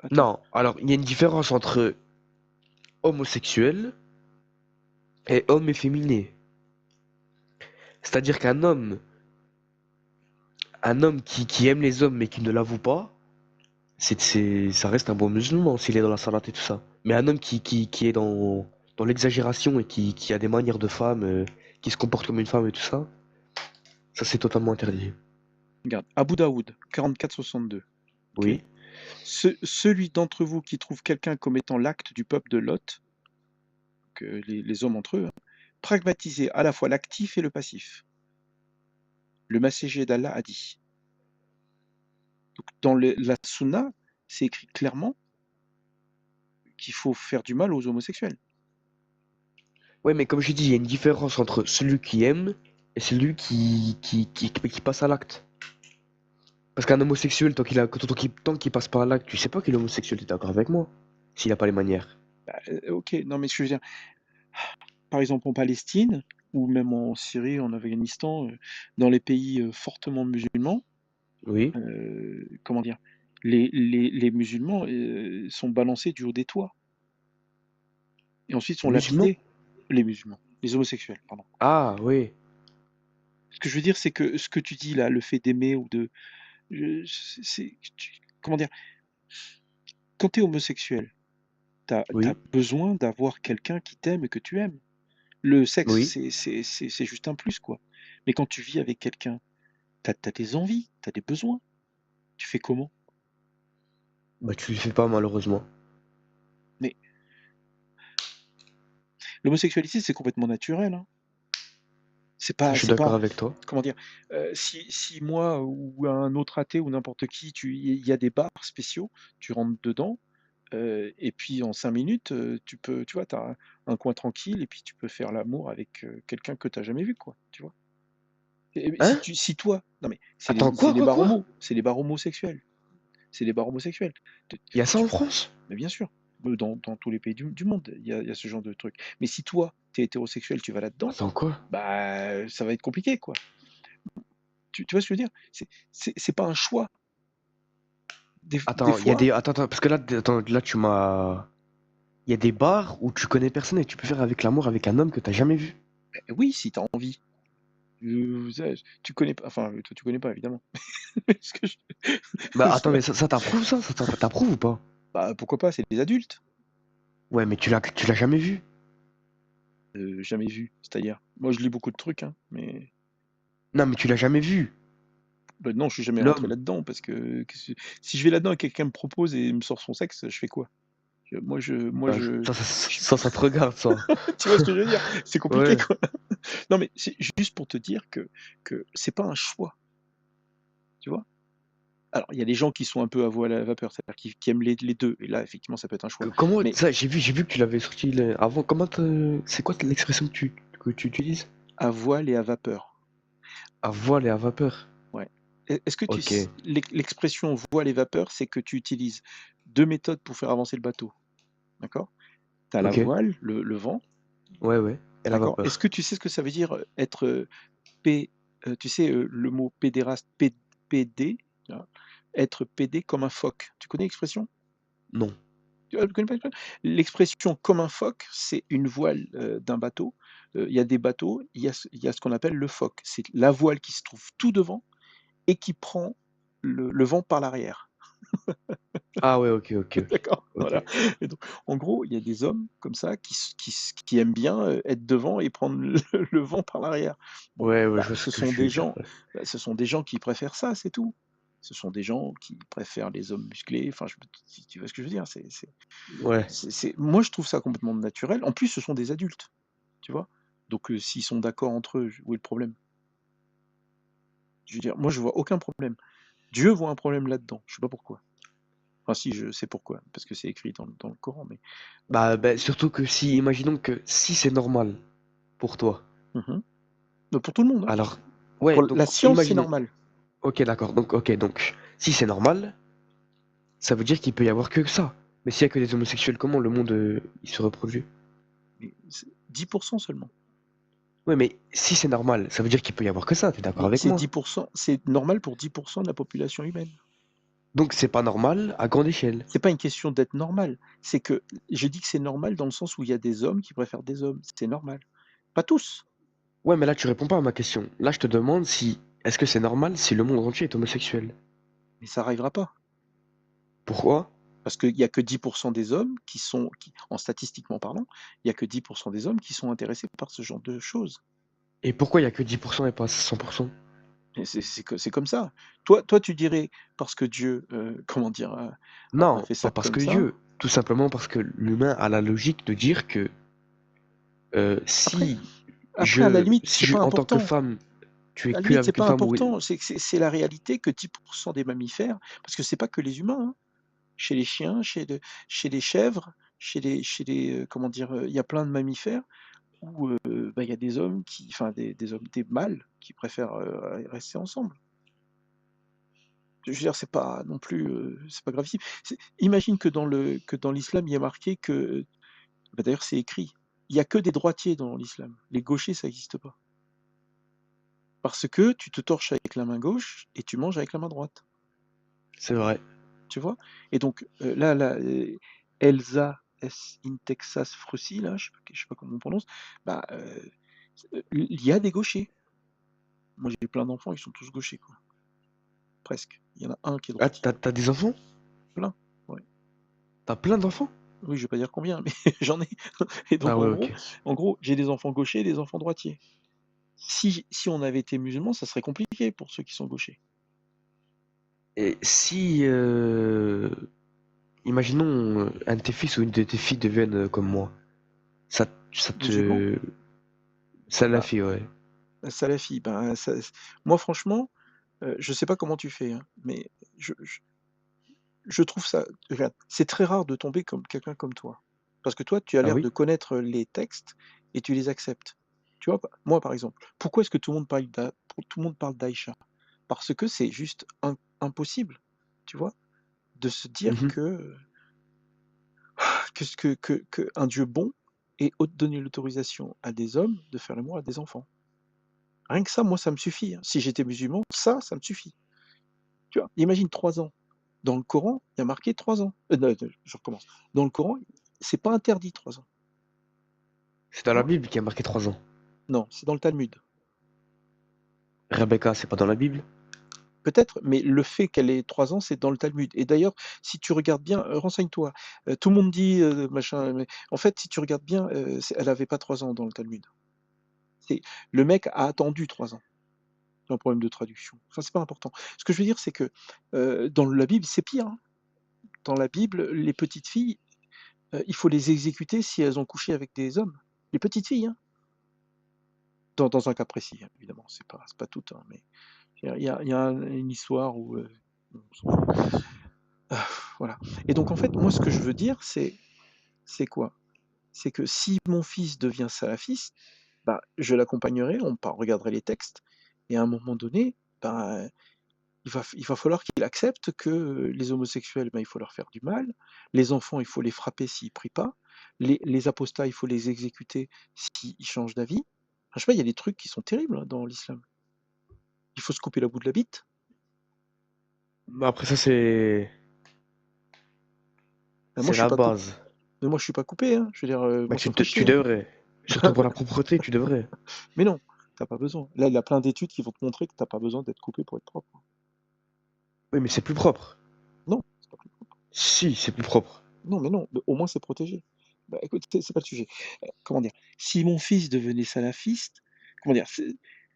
Attends. Non, alors il y a une différence entre homosexuel et homme efféminé. C'est-à-dire un homme qui aime les hommes mais qui ne l'avoue pas, ça reste un bon musulman s'il est dans la salade et tout ça. Mais un homme qui est dans l'exagération et qui a des manières de femme, qui se comporte comme une femme et tout ça c'est totalement interdit. Regarde, Abu Daoud, 44-62. Ok. Oui, Celui d'entre vous qui trouve quelqu'un commettant l'acte du peuple de Lot, que les hommes entre eux, hein, pragmatisez à la fois l'actif et le passif. Le messager d'Allah a dit. Donc, dans la Sunna, c'est écrit clairement qu'il faut faire du mal aux homosexuels. ouais, mais comme je dis, il y a une différence entre celui qui aime et celui qui passe à l'acte. Parce qu'un homosexuel, tant qu'il passe pas à l'acte, tu sais pas qu'il est homosexuel, t'es d'accord avec moi? S'il a pas les manières. Bah, ok, non mais ce que je veux dire, par exemple en Palestine, ou même en Syrie, en Afghanistan, dans les pays fortement musulmans, Oui. comment dire, les musulmans sont balancés du haut des toits et ensuite sont Musulman? lapidés. Les musulmans, les homosexuels, pardon. Ah, oui. Ce que je veux dire, c'est que ce que tu dis là, le fait d'aimer ou de, comment dire, quand tu es homosexuel, t'as Oui. besoin d'avoir quelqu'un qui t'aime et que tu aimes. Le sexe, Oui. c'est juste un plus, quoi. Mais quand tu vis avec quelqu'un, t'as des envies, t'as des besoins. Tu fais comment? Bah, tu le fais pas, malheureusement. Mais l'homosexualité, c'est complètement naturel, hein. Ça, je suis C'est d'accord pas, avec toi. comment dire, si moi ou un autre athée ou n'importe qui, il y a des bars spéciaux, tu rentres dedans, et puis en 5 minutes, tu vois, t'as un coin tranquille et puis tu peux faire l'amour avec quelqu'un que t'as jamais vu, quoi, tu vois. Hein? Si toi, non mais Attends, c'est les bars quoi? homo, c'est les bars homosexuels. C'est les bars homosexuels. Tu- Il y a ça en tu- France? mais bien sûr, dans tous les pays du monde, il y a ce genre de truc. Mais si toi, t'es hétérosexuel, tu vas là-dedans, Attends, quoi? bah ça va être compliqué, quoi. Tu vois ce que je veux dire? C'est pas un choix. Des Attends, il y a fois, des. Attends, parce que là, tu m'as. Il y a des bars où tu connais personne et tu peux faire avec l'amour avec un homme que t'as jamais vu. oui, si t'as envie. Tu connais pas, enfin, toi tu connais pas évidemment. Ce que Bah, attends, mais ça t'approuve ça? Ça t'approuve ou pas? bah pourquoi pas, c'est des adultes. Ouais, mais tu l'as jamais vu. Jamais vu, c'est-à-dire. Moi je lis beaucoup de trucs, hein, mais Non, mais tu l'as jamais vu. bah, non, je suis jamais rentré L'homme. là-dedans parce que si je vais là-dedans et quelqu'un me propose et me sort son sexe, je fais quoi? Bah, Je- ça te regarde, ça. tu vois ce que je veux dire? C'est compliqué, Ouais. quoi. Non, mais c'est juste pour te dire que c'est pas un choix, tu vois? Alors, il y a des gens qui sont un peu à voile à la vapeur, c'est-à-dire qui aiment les 2 et là, effectivement, ça peut être un choix. Comment Mais ça, j'ai vu que tu l'avais sorti avant. C'est quoi l'expression que tu utilises? à voile et à vapeur, À voile et à vapeur. ouais. Est-ce que Ok. l'expression voile et vapeur, c'est que tu utilises 2 méthodes pour faire avancer le bateau, d'accord? Tu as la Ok. voile, le vent, Ouais, ouais. Et la d'accord? Est-ce vapeur. que tu sais ce que ça veut dire, être, P tu sais, le mot pédéraste, PD, tu vois? Être pédé comme un phoque. Tu connais l'expression? Non. Tu connais pas l'expression? L'expression comme un phoque, c'est une voile, d'un bateau. Il y a des bateaux, il y a ce qu'on appelle le phoque. C'est la voile qui se trouve tout devant et qui prend le vent par l'arrière. Ah ouais, ok, ok, ok. D'accord? Ok. Voilà et donc en gros, il y a des hommes comme ça qui aiment bien, être devant et prendre le le vent par l'arrière. Bon, Ouais, ouais, bah, je vois ce que tu veux dire. Ouais. ce sont des gens qui préfèrent ça, c'est tout. Ce sont des gens qui préfèrent les hommes musclés, enfin je tu vois ce que je veux dire? Ouais. Moi je trouve ça complètement naturel. En plus, ce sont des adultes, tu vois? Donc s'ils sont d'accord entre eux, où est le problème? Je veux dire, moi je vois aucun problème. Dieu voit un problème là-dedans, je sais pas pourquoi. Enfin si, je sais pourquoi, parce que c'est écrit dans le Coran, mais Bah, surtout que imaginons que si c'est normal pour toi, mmh. Pour tout le monde, hein. alors, ouais, Pour donc la science, c'est imaginons. normal. Ok, d'accord. Donc, si c'est normal, ça veut dire qu'il peut y avoir que ça. Mais s'il y a que des homosexuels, comment le monde il se reproduit? Mais c'est 10% seulement. Ouais, mais si c'est normal, ça veut dire qu'il peut y avoir que ça. T'es d'accord Mais avec c'est moi? 10%, c'est normal pour 10% de la population humaine. Donc c'est pas normal à grande échelle. C'est pas une question d'être normal, c'est que je dis que c'est normal dans le sens où il y a des hommes qui préfèrent des hommes, c'est normal. Pas tous, Ouais, mais là tu réponds pas à ma question. Là je te demande si est-ce que c'est normal si le monde entier est homosexuel? mais ça arrivera pas. Pourquoi? Parce qu'il y a que 10 des hommes en statistiquement parlant, il y a que 10 des hommes qui sont intéressés par ce genre de choses. Et pourquoi il y a que 10% et pas 100%? Et c'est comme ça. Toi, tu dirais parce que Dieu, comment dire, a Non, fait ça pas parce comme que ça. Dieu, tout simplement parce que l'humain a la logique de dire que Après si après à la limite, si c'est pas en tant que important. femme, tu es À la que limite, c'est avec une pas femme ou important, c'est la réalité que 10 des mammifères, parce que c'est pas que les humains, hein. Chez les chiens, chez les chèvres, comment dire, il y a plein de mammifères où, bah, il y a des hommes des hommes, des mâles qui préfèrent, rester ensemble. Je veux dire, c'est pas non plus, c'est pas gravissime. Imagine que dans l'islam, il y a marqué que, bah, d'ailleurs c'est écrit, il y a que des droitiers dans l'islam. Les gauchers, ça existe pas. Parce que tu te torches avec la main gauche et tu manges avec la main droite. c'est vrai. Tu vois? Et donc, là, Elsa S in Texas Frucy là, je sais pas comment on prononce, bah, il y a des gauchers. Moi, j'ai plein d'enfants, ils sont tous gauchers, quoi, presque. Il y en a un qui est Ah, droitier. t'as des enfants? Plein, ouais. T'as plein d'enfants? Oui, je vais pas dire combien, mais j'en ai. Et Ah donc ouais, ok. en gros, j'ai des enfants gauchers et des enfants droitiers. Si on avait été musulmans, ça serait compliqué pour ceux qui sont gauchers. Et si, imaginons un de tes fils ou une de tes filles deviennent comme moi, ça Musulmans, te, ça la bah, fait, ouais. salafi, ben, ça moi franchement, je sais pas comment tu fais, hein, mais je je je trouve ça regarde, c'est très rare de tomber comme quelqu'un comme toi. Parce que toi, tu as Ah l'air oui? de connaître les textes et tu les acceptes. Tu vois? Moi, par exemple, pourquoi est-ce que tout le monde parle d'Aïcha? Parce que c'est juste impossible, tu vois? De se dire Mhm. que un Dieu bon ait donné l'autorisation à des hommes de faire l'amour à des enfants. Rien que ça, moi, ça me suffit, hein. Si j'étais musulman, ça me suffit. Tu vois? Imagine 3 ans. Dans le Coran, il y a marqué 3 ans. Non, je recommence. Dans le Coran, c'est pas interdit 3 ans, C'est tu dans la vois? Bible qui a marqué 3 ans. Non, c'est dans le Talmud. Rebecca, c'est pas dans la Bible? Peut-être, mais le fait qu'elle ait 3 ans, c'est dans le Talmud. Et d'ailleurs, si tu regardes bien, renseigne-toi. Tout le monde dit, machin, mais en fait, si tu regardes bien, elle avait pas 3 ans dans le Talmud. C'est le mec a attendu 3 ans. C'est un problème de traduction. Enfin, c'est pas important. Ce que je veux dire, c'est que, dans la Bible, c'est pire, hein. Dans la Bible, les petites filles, il faut les exécuter si elles ont couché avec des hommes. Les petites filles, hein. Dans un cas précis, hein, évidemment, c'est pas tout, hein, mais il y a une histoire où, bon, on s'en fout. Voilà. Et donc en fait, moi, ce que je veux dire, c'est quoi? C'est que si mon fils devient salafiste, bah, je l'accompagnerai, regarderait les textes et à un moment donné, ben, il va falloir qu'il accepte que, les homosexuels, ben, il faut leur faire du mal, les enfants, il faut les frapper s'ils prient pas, les apostats, il faut les exécuter s'ils changent d'avis. Enfin, je sais pas, il y a des trucs qui sont terribles, hein, dans l'islam. Il faut se couper la bout de la bite. Mais après ça, Moi, c'est je suis la pas coupé. base. Mais moi, je suis pas coupé, hein. Je veux dire, Bah, moi, ça me ferait tu chier, hein. devrais. Surtout pour la propreté, tu devrais. Mais non, t'as pas besoin. Là, il y a plein d'études qui vont te montrer que t'as pas besoin d'être coupé pour être propre. Oui, mais c'est plus propre. Non, c'est pas plus propre. Si, c'est plus propre. Non, mais non, au moins c'est protégé. Bah, écoute, c'est pas le sujet. Comment dire? Si mon fils devenait salafiste, comment dire?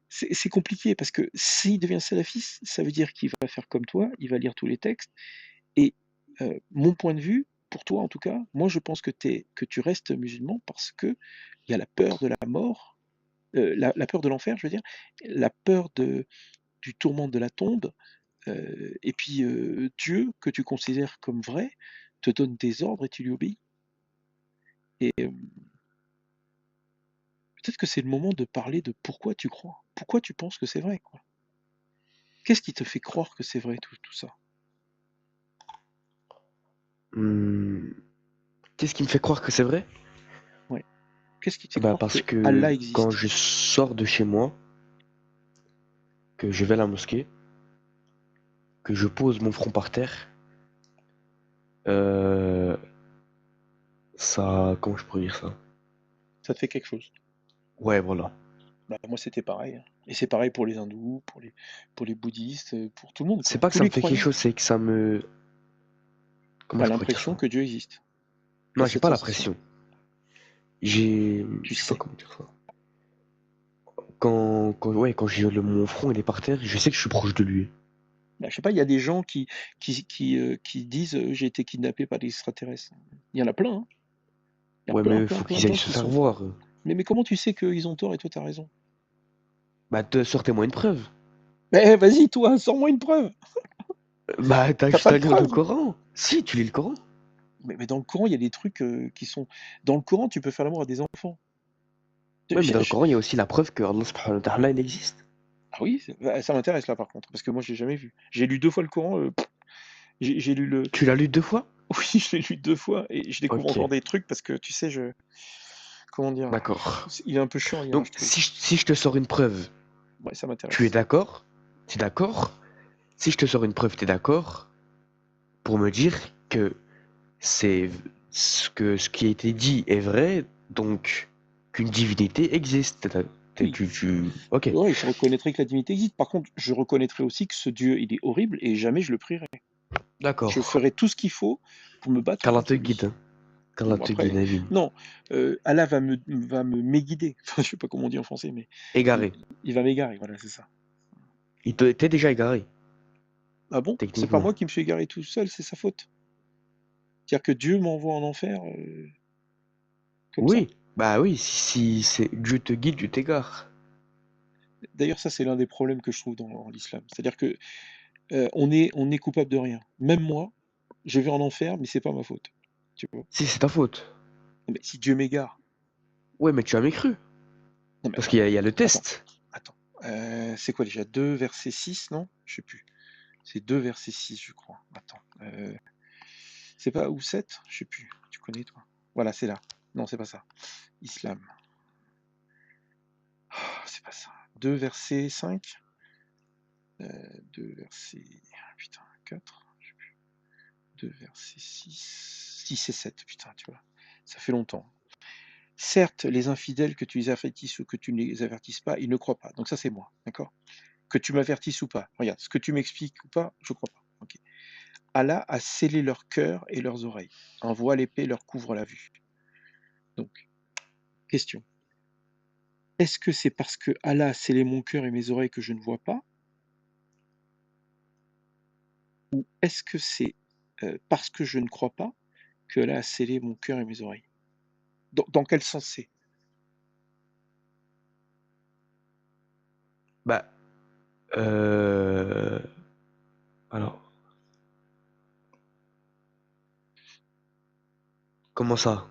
C'est compliqué parce que s'il devient salafiste, ça veut dire qu'il va faire comme toi, il va lire tous les textes et mon point de vue, pour toi en tout cas, moi je pense que tu restes musulman parce qu'il y a la peur de la mort, la peur de l'enfer, je veux dire, la peur du tourment de la tombe, et puis, Dieu, que tu considères comme vrai, te donne des ordres et tu lui obéis. Et peut-être que c'est le moment de parler de pourquoi tu crois. Pourquoi tu penses que c'est vrai, quoi? Qu'est-ce qui te fait croire que c'est vrai tout ça? Hmm, qu'est-ce qui me fait croire que c'est vrai? Ouais. Qu'est-ce qui te fait Bah, croire parce que que Allah quand existe? je sors de chez moi, que je vais à la mosquée, que je pose mon front par terre, euh, ça, comment je pourrais dire ça? Ça te fait quelque chose. Ouais, voilà. Bah, moi, c'était pareil, hein. Et c'est pareil pour les hindous, pour les bouddhistes, pour tout le monde, C'est quoi. pas que Tous ça me les fait quelque croyants. chose, c'est que ça me, comment T'as je pourrais dire l'impression ça? que Dieu existe. T'as Non, j'ai cette pas la sensation. pression. J'ai, Tu je sais pas sais. comment dire ça. Quand j'ai mon front il est par terre, je sais que je suis proche de lui. Bah, je sais pas, il y a des gens qui disent j'ai été kidnappé par des extraterrestres. Il y en a plein, hein. Il y a Ouais, plein, mais plein, faut plein qu'ils de aillent gens se qui faire sont. voir. Mais comment tu sais qu'ils ont tort et toi t'as raison? Bah, sortez-moi une preuve. Mais vas-y, toi, sors-moi une preuve. Bah, t'as T'as juste pas à de lire le preuve. Coran. Si, tu lis le Coran. Mais dans le Coran, il y a des trucs qui sont. Dans le Coran, tu peux faire l'amour à des enfants. Ouais, mais Je- dans le je- Coran, il y a aussi la preuve que Allah subhanahu wa ta'ala, il existe. Ah oui, bah, ça m'intéresse là par contre, parce que moi je l'ai jamais vu. J'ai lu 2 fois le Coran, j'ai lu le. Tu l'as lu 2 fois? Oui, je l'ai lu 2 fois et je découvre Ok, encore des trucs parce que tu sais, comment dire, d'accord. il est un peu chiant à lire, Donc, je trouve. si je te sors une preuve, Ouais, ça tu es m'intéresse. d'accord? Tu es d'accord? Si je te sors une preuve, tu es d'accord pour me dire que c'est ce qui a été dit est vrai, donc qu'une divinité existe. Oui. Ok, Ouais, je reconnaîtrais que la divinité existe. Par contre, je reconnaîtrais aussi que ce Dieu, il est horrible et jamais je le prierai. Je d'accord. ferai tout ce qu'il faut pour me battre Qu'Allah te contre guide, lui. hein. Qu'Allah Bon, te guide, après, Amine. non, Allah va me méguider. Enfin, je sais pas comment on dit en français, mais il, Égaré. il va m'égarer, voilà, c'est ça. T'es déjà égaré, Ah bon? C'est pas techniquement. moi qui me suis égaré tout seul, c'est sa faute. C'est-à-dire que Dieu m'envoie en enfer comme ça. Oui, bah oui, si c'est Dieu te guide, tu t'égares. D'ailleurs, ça, c'est l'un des problèmes que je trouve dans l'islam. C'est-à-dire que on est coupable de rien. Même moi, je vais en enfer, mais c'est pas ma faute. Tu vois? Si, c'est ta faute. Non, mais si Dieu m'égare. Ouais, mais tu as mécru. Non, mais Parce attends, qu'il y a le attends, test. attends. C'est quoi déjà? 2 verset 6, non? Je sais plus. C'est 2 verset 6, je crois. Attends. C'est pas ou 7? Je sais plus. Tu connais, toi? Voilà, c'est là. Non, c'est pas ça. Islam. Ah, c'est pas ça. 2 verset 5? 2 verset. Putain, 4? Je sais plus. 2 verset 6. 6 et 7, putain, tu vois. Ça fait longtemps. Certes, les infidèles, que tu les avertisses ou que tu ne les avertisses pas, ils ne croient pas. Donc ça, c'est moi, d'accord? Que tu m'avertisses ou pas. Regarde, ce que tu m'expliques ou pas, je crois pas. Ok. Allah a scellé leur cœur et leurs oreilles. Un voile épais leur couvre la vue. Donc, question. Est-ce que c'est parce que Allah a scellé mon cœur et mes oreilles que je ne vois pas? Ou est-ce que c'est parce que je ne crois pas que Allah a scellé mon cœur et mes oreilles? Dans quel sens c'est? Bah, euh... Alors, comment ça?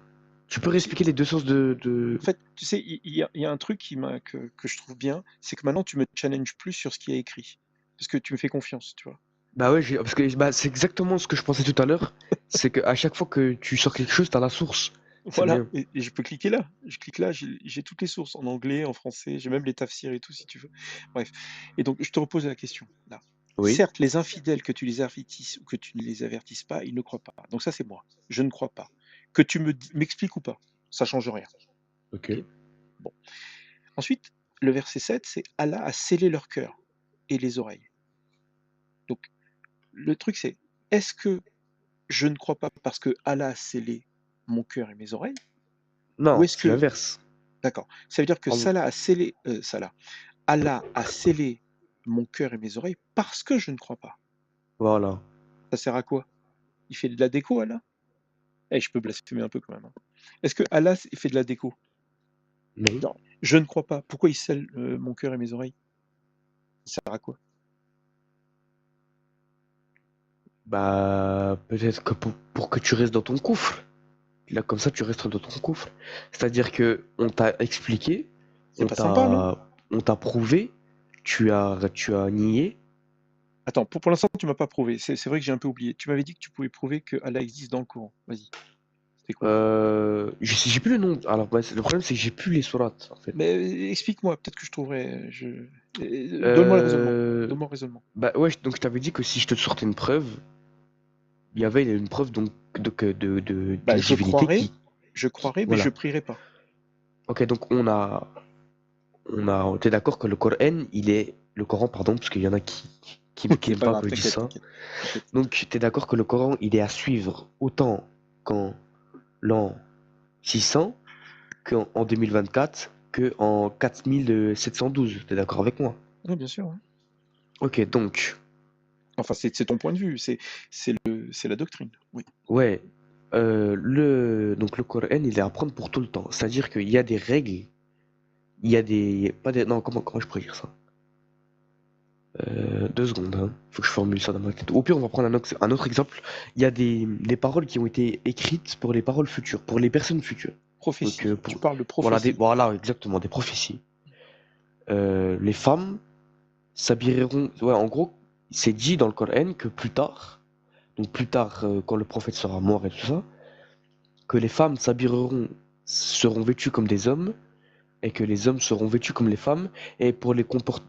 Tu peux C'est- réexpliquer les deux sens En fait, tu sais, il y a un truc que je trouve bien, c'est que maintenant tu me challenges plus sur ce qui est écrit. Parce que tu me fais confiance, tu vois. Bah ouais, parce que bah, c'est exactement ce que je pensais tout à l'heure. C'est qu'à chaque fois que tu sors quelque chose, t'as la source. C'est Voilà, bien. et je peux cliquer là. Je clique là, j'ai toutes les sources en anglais, en français, j'ai même les tafsirs et tout si tu veux. Bref. Et donc, je te repose la question là. Oui. Certes, les infidèles, que tu les avertisses ou que tu ne les avertisses pas, ils ne croient pas. Donc ça, c'est moi. Je ne crois pas. Que tu m'expliques ou pas, ça change rien. Ok. Ok. Bon. Ensuite, le verset 7, c'est Allah a scellé leur cœur et les oreilles. Donc, le truc, c'est est-ce que je ne crois pas parce que Allah a scellé mon cœur et mes oreilles? Ou Non, est-ce c'est que. l'inverse. D'accord. Ça veut dire que Allah. Allah a scellé mon cœur et mes oreilles parce que je ne crois pas. Voilà. Ça sert à quoi? Il fait de la déco, Allah? Eh, je peux blasphémer un peu quand même, hein. Est-ce que Allah fait de la déco? Non. Non. Je ne crois pas. Pourquoi il scelle mon cœur et mes oreilles? Ça sert à quoi? Bah, peut-être que pour que tu restes dans ton coufre. Là, comme ça, tu restes dans ton coufre. C'est-à-dire que on t'a expliqué, C'est pas sympa, non? on t'a prouvé, tu as nié. Attends, pour l'instant, tu m'as pas prouvé. C'est vrai que j'ai un peu oublié. Tu m'avais dit que tu pouvais prouver que Allah existe dans le Coran. Vas-y. C'est quoi? J'ai plus le nom. Alors, bah, le problème, c'est que j'ai plus les sourates, en fait. Mais explique-moi, peut-être que je trouverai. Donne-moi le raisonnement. Euh, Donne-moi le raisonnement. Bah ouais, donc je t'avais dit que si je te sortais une preuve, il y avait une preuve donc Bah, d'une divinité qui, je croirais, mais je voilà. prierai pas. Ok, donc t'es d'accord que le Coran, pardon, parce qu'il y en a qui C'est n'aiment pas pas grave, que je dise t'inquiète, ça. t'inquiète, t'inquiète. Donc t'es d'accord que le Coran, il est à suivre autant qu'en l'an 600, qu'en en 2024, que en 4712. T'es d'accord avec moi? Oui, bien sûr, ouais. Ok, donc, Enfin, c'est ton point de vue, c'est la doctrine. Oui. ouais, donc le Coran, il est à prendre pour tout le temps. C'est-à-dire qu'il y a des règles, il y a des, pas des, non, comment je pourrais dire ça? 2 secondes, hein. Faut que je formule ça dans ma tête. Au pire, on va prendre un autre exemple. Il y a des paroles qui ont été écrites pour les paroles futures, pour les personnes futures. Donc, Prophétie. Tu parles de voilà, prophétie. voilà, exactement, des prophéties. Les femmes s'habilleront. Ouais, en gros, c'est dit dans le Coran que plus tard, donc plus tard, quand le prophète sera mort et tout ça, que les femmes seront vêtues comme des hommes, et que les hommes seront vêtus comme les femmes, et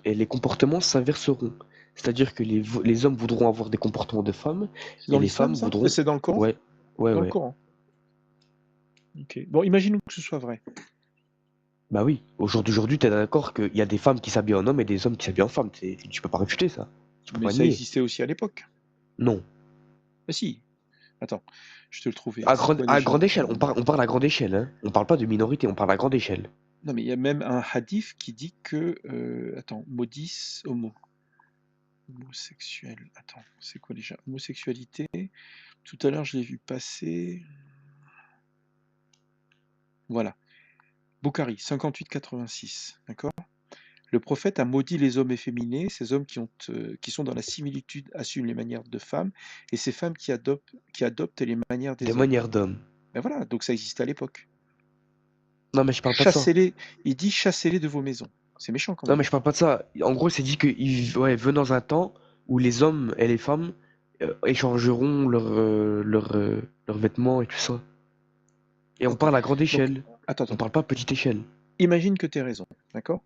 les comportements s'inverseront. C'est-à-dire que les hommes voudront avoir des comportements de femmes, C'est et dans les l'islam, femmes ça? voudront. C'est dans le Coran? Ouais, ouais, Dans le ouais. Coran. Ok. Bon, imaginons que ce soit vrai. Bah oui, au jour d'aujourd'hui, t'es d'accord qu'il y a des femmes qui s'habillent en hommes et des hommes qui s'habillent en femmes. Tu peux pas réfuter ça. Tu peux Mais pas ça nier. existait aussi à l'époque. Non. Ah si. Attends, je te le trouvais. C'est quoi À déjà? grande échelle, on parle à grande échelle, hein. On parle pas de minorité, on parle à grande échelle. Non, mais il y a même un hadith qui dit que. Attends, maudisse homosexuel. Attends, c'est quoi déjà? Homosexualité. Tout à l'heure, je l'ai vu passer. Voilà. Bukhari, 58-86. D'accord? Le prophète a maudit les hommes efféminés, ces hommes qui sont dans la similitude assument les manières de femmes, et ces femmes qui adoptent les manières Des des hommes. manières d'hommes. Ben voilà, donc ça existait à l'époque. Non, mais je parle pas de ça. Chassez-les, il dit chassez-les de vos maisons. C'est méchant quand Non, même. mais je parle pas de ça. En gros, c'est dit que ouais, veut dans un temps où les hommes et les femmes échangeront leurs vêtements et tout ça. Et on Ok. parle à grande Donc, échelle. attends, On attends. parle pas petite échelle. Imagine que tu as raison, d'accord?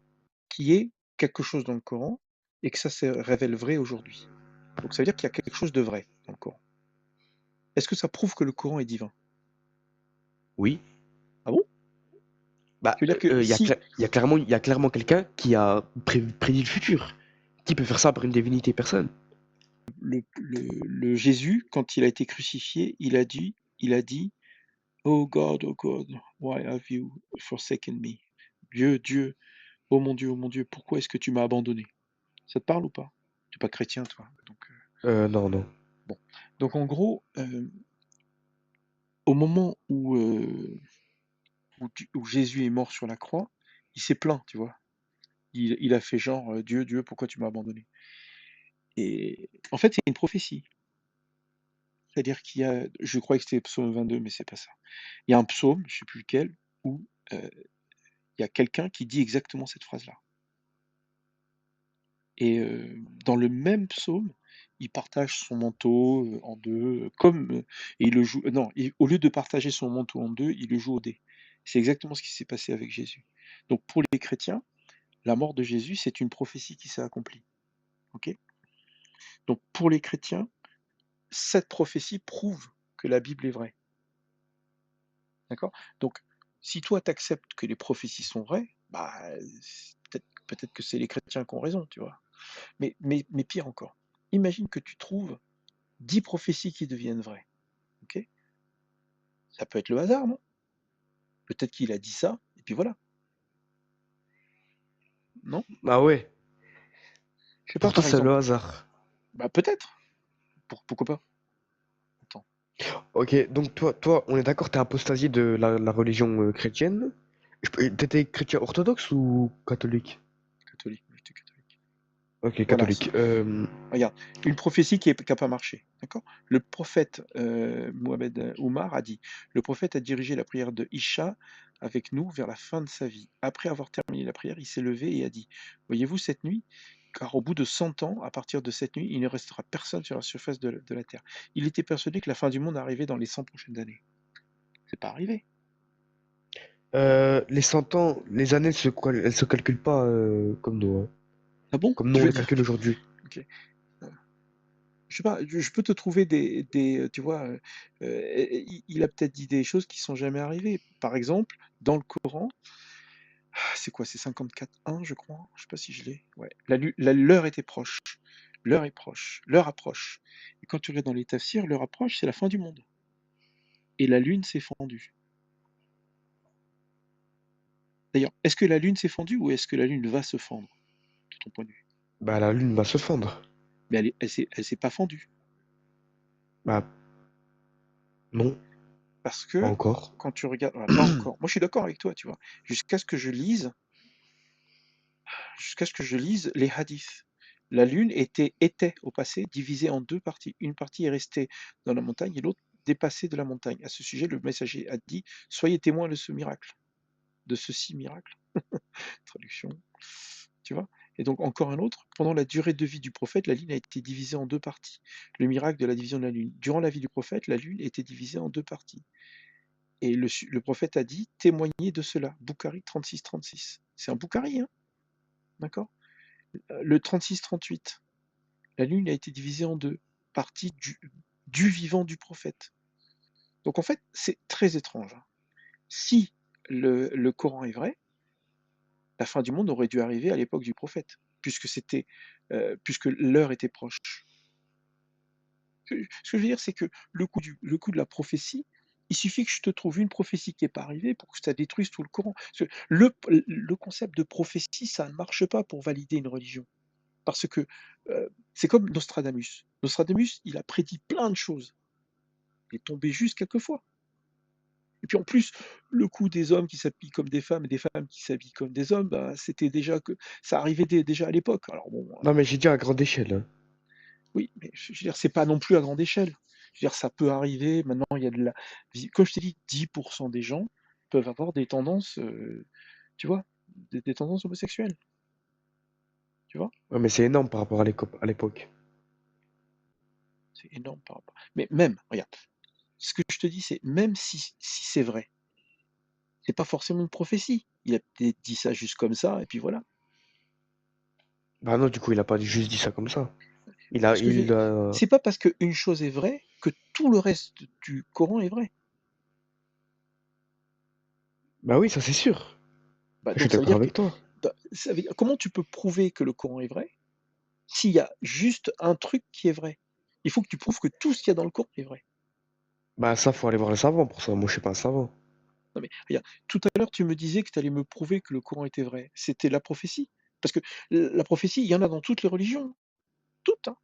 Qu'il y ait quelque chose dans le Coran et que ça se révèle vrai aujourd'hui. Donc ça veut dire qu'il y a quelque chose de vrai dans le Coran. Est-ce que ça prouve que le Coran est divin? Oui. Ah bon? Bah, Tu veux dire que si il y a clairement quelqu'un qui a prédit le futur. Qui peut faire ça par une divinité? Personne. le Jésus, quand il a été crucifié, il a dit, oh God, why have you forsaken me? Dieu, Dieu, oh mon Dieu, pourquoi est-ce que tu m'as abandonné? Ça te parle ou pas? Tu n'es pas chrétien, toi. Donc, Non, non. bon. Donc en gros, au moment où Jésus est mort sur la croix, il s'est plaint, tu vois. Il a fait genre, Dieu, Dieu, pourquoi tu m'as abandonné? Et en fait, c'est une prophétie. C'est-à-dire qu'il y a, je crois que c'était psaume 22, mais c'est pas ça. Il y a un psaume, je sais plus lequel, où il y a quelqu'un qui dit exactement cette phrase-là. Et dans le même psaume, il partage son manteau en deux, et il le joue. Non, au lieu de partager son manteau en deux, il le joue au dé. C'est exactement ce qui s'est passé avec Jésus. Donc pour les chrétiens, la mort de Jésus, c'est une prophétie qui s'est accomplie. Ok? Donc pour les chrétiens, cette prophétie prouve que la Bible est vraie. D'accord? Donc, si toi tu acceptes que les prophéties sont vraies, bah, peut-être que c'est les chrétiens qui ont raison, tu vois. Mais pire encore, imagine que tu trouves 10 prophéties qui deviennent vraies. Ok? Ça peut être le hasard, non? Peut-être qu'il a dit ça, et puis voilà. Non? Ah ouais. Je sais pas, Pour toi, par c'est le exemple. hasard. Bah peut-être. Pourquoi pas? Attends. Ok, donc toi, on est d'accord, t'es apostasié de la religion chrétienne. T'étais chrétien orthodoxe ou catholique? Catholique, moi j'étais catholique. Ok, Voilà, catholique. regarde, une prophétie qui n'a pas marché. D'accord? Le prophète Mohamed Oumar a dit, le prophète a dirigé la prière de Isha avec nous vers la fin de sa vie. Après avoir terminé la prière, il s'est levé et a dit, voyez-vous cette nuit? Car au bout de 100 ans, à partir de cette nuit, il ne restera personne sur la surface de la terre. Il était persuadé que la fin du monde arrivait dans les 100 prochaines années. C'est pas arrivé. Les 100 ans, les années, elles se calculent pas comme nous, hein. Ah bon? Comme nous, Tu on veux les dire calcule que aujourd'hui. OK. Je sais pas, je peux te trouver tu vois, il a peut-être dit des choses qui sont jamais arrivées. Par exemple, dans le Coran, c'est quoi? C'est 54:1 je crois? Je sais pas si je l'ai. Ouais. L'heure était proche. L'heure est proche. L'heure approche. Et quand tu regardes dans les tafsirs, l'heure approche, c'est la fin du monde. Et la lune s'est fendue. D'ailleurs, est-ce que la lune s'est fendue ou est-ce que la lune va se fendre, de ton point de vue? Bah, la lune va se fendre. Mais elle s'est pas fendue. Bah, non, Parce pas que encore. quand tu regardes, voilà, pas encore. Moi, je suis d'accord avec toi, tu vois. Jusqu'à ce que je lise, jusqu'à ce que je lise les hadiths. La lune était au passé divisée en deux parties. Une partie est restée dans la montagne et l'autre dépassée de la montagne. À ce sujet, le messager a dit: Soyez témoins de ce miracle, de ceci miracle. Traduction. Tu vois? Et donc, encore un autre, pendant la durée de vie du prophète, la lune a été divisée en deux parties. Le miracle de la division de la lune. Durant la vie du prophète, la lune était divisée en deux parties. Et le prophète a dit: témoignez de cela. Boukhari 36-36. C'est un Boukhari, hein? D'accord? Le 36-38. La lune a été divisée en deux parties du vivant du prophète. Donc en fait, c'est très étrange, hein. Si le Coran est vrai, la fin du monde aurait dû arriver à l'époque du prophète, puisque l'heure était proche. Ce que je veux dire, c'est que le coup de la prophétie, il suffit que je te trouve une prophétie qui n'est pas arrivée pour que ça détruise tout le Coran. Parce que le concept de prophétie, ça ne marche pas pour valider une religion. Parce que c'est comme Nostradamus. Nostradamus, il a prédit plein de choses. Il est tombé juste quelques fois. Et puis en plus, le coup des hommes qui s'habillent comme des femmes et des femmes qui s'habillent comme des hommes, bah, c'était déjà que ça arrivait déjà à l'époque. Alors bon, Non, mais j'ai dit à grande échelle, hein. oui, mais je veux dire, c'est pas non plus à grande échelle. Je veux dire, ça peut arriver. Maintenant, il y a comme je t'ai dit, 10% des gens peuvent avoir des tendances, tu vois, des tendances homosexuelles. Tu vois? Ouais, mais c'est énorme par rapport à l'époque. C'est énorme par rapport. Mais même, regarde, ce que je te dis, c'est même si c'est vrai, c'est pas forcément une prophétie. Il a peut-être dit ça juste comme ça, et puis voilà. Bah non, du coup, il a pas juste dit ça comme ça. Ce que je veux dire, c'est pas parce qu'une chose est vraie que tout le reste du Coran est vrai. Bah oui, ça c'est sûr. Bah, Je suis donc ça veut d'accord dire que avec toi. comment tu peux prouver que le Coran est vrai s'il y a juste un truc qui est vrai? Il faut que tu prouves que tout ce qu'il y a dans le Coran est vrai. Bah ça, faut aller voir les savants pour ça. Moi, je suis pas un savant. Non mais regarde, tout à l'heure tu me disais que tu allais me prouver que le Coran était vrai. C'était la prophétie. Parce que la prophétie, il y en a dans toutes les religions. Toutes, hein.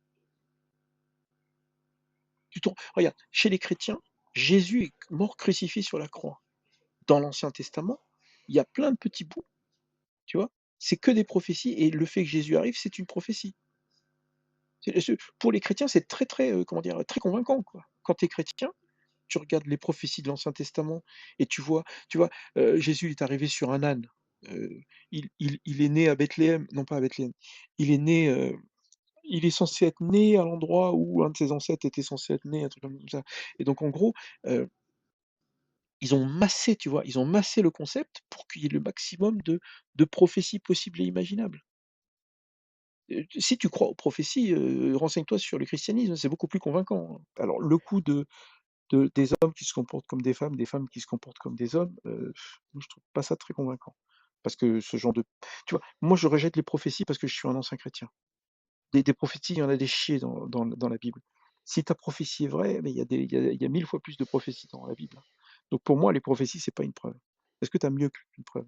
Regarde, chez les chrétiens, Jésus est mort crucifié sur la croix. Dans l'Ancien Testament, il y a plein de petits bouts, tu vois? C'est que des prophéties et le fait que Jésus arrive, c'est une prophétie. Pour les chrétiens, c'est très, très, comment dire? Très convaincant, quoi. Quand tu es chrétien, tu regardes les prophéties de l'Ancien Testament et tu vois, Jésus est arrivé sur un âne, il est né à Bethléem, non pas à Bethléem, il est né, il est censé être né à l'endroit où un de ses ancêtres était censé être né, un truc comme ça. Et donc en gros, heu, ils ont massé, tu vois? Ils ont massé le concept pour qu'il y ait le maximum de prophéties possibles et imaginables. Si tu crois aux prophéties, renseigne-toi sur le christianisme, c'est beaucoup plus convaincant, hein. Alors le coup des hommes qui se comportent comme des femmes qui se comportent comme des hommes, moi je trouve pas ça très convaincant. Parce que ce genre de tu vois? Moi je rejette les prophéties parce que je suis un ancien chrétien. Des prophéties, il y en a des chiers dans la Bible. Si ta prophétie est vraie, mais il y a 1000 fois plus de prophéties dans la Bible, hein. Donc pour moi, les prophéties, c'est pas une preuve. Est-ce que tu as mieux qu'une preuve?